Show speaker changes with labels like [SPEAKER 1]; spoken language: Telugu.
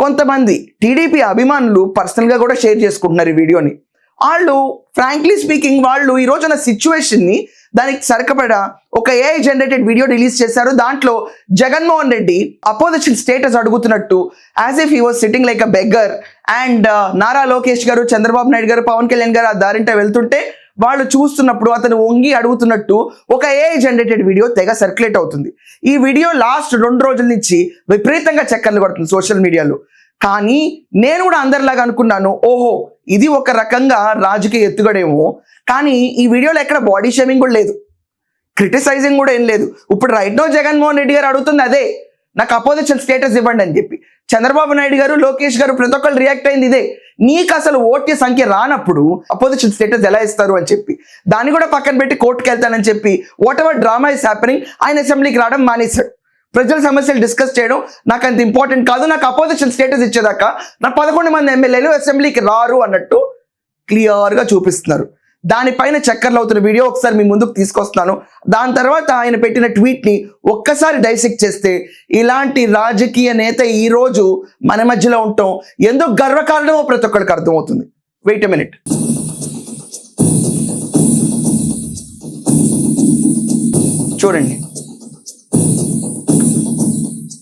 [SPEAKER 1] కొంతమంది టీడీపీ అభిమానులు పర్సనల్గా కూడా షేర్ చేసుకుంటున్నారు ఈ వీడియోని. వాళ్ళు ఫ్రాంక్లీ స్పీకింగ్ వాళ్ళు ఈ రోజున సిచ్యువేషన్ని దానికి సరిపడ ఒక ఏఐ జనరేటెడ్ వీడియో రిలీజ్ చేశారు. దాంట్లో జగన్మోహన్ రెడ్డి అపోజిషన్ స్టేటస్ అడుగుతున్నట్టు as if he was sitting like a beggar and Nara Lokesh గారు, చంద్రబాబు నాయుడు గారు, పవన్ కళ్యాణ్ గారు ఆ దారింట వెళ్తుంటే వాళ్ళు చూస్తున్నప్పుడు అతను వంగి అడుగుతున్నట్టు ఒక ఏఐ జనరేటెడ్ వీడియో తెగ సర్క్యులేట్ అవుతుంది. ఈ వీడియో లాస్ట్ 2 రోజుల నుంచి విపరీతంగా చక్కర్లు కొడుతుంది సోషల్ మీడియాలో. కానీ నేను కూడా అందరిలాగా అనుకున్నాను, ఓహో ఇది ఒక రకంగా రాజకీయ ఎత్తుగడేమో. కానీ ఈ వీడియోలో ఎక్కడ బాడీ షేమింగ్ కూడా లేదు, క్రిటిసైజింగ్ కూడా ఏం లేదు. ఇప్పుడు రైట్ నో జగన్మోహన్ రెడ్డి గారు అడుగుతుంది అదే, నాకు అపోజిషన్ స్టేటస్ ఇవ్వండి అని చెప్పి. చంద్రబాబు నాయుడు గారు, లోకేష్ గారు ప్రతి ఒక్కరు రియాక్ట్ అయింది ఇదే, నీకు అసలు ఓట్ల సంఖ్య రానప్పుడు అపోజిషన్ స్టేటస్ ఎలా ఇస్తారు అని చెప్పి. దాన్ని కూడా పక్కన పెట్టి కోర్టుకు వెళ్తానని చెప్పి what ever drama is happening ఆయన అసెంబ్లీకి రావడం మానేశాడు. ప్రజల సమస్యలు డిస్కస్ చేయడం నాకు అంత ఇంపార్టెంట్ కాదు, నాకు అపోజిషన్ స్టేటస్ ఇచ్చేదాకా నా 11 మంది ఎమ్మెల్యేలు అసెంబ్లీకి రారు అన్నట్టు క్లియర్గా చూపిస్తున్నారు. దానిపైన చక్కర్లు అవుతున్న వీడియో ఒకసారి మీ ముందుకు తీసుకొస్తున్నాను. దాని తర్వాత ఆయన పెట్టిన ట్వీట్ని ఒక్కసారి డైసెక్ట్ చేస్తే ఇలాంటి రాజకీయ నేత ఈరోజు మన మధ్యలో ఉండటం ఎందుకు గర్వకారణమో ప్రతి ఒక్కరికి అర్థమవుతుంది. Wait a minute. చూడండి,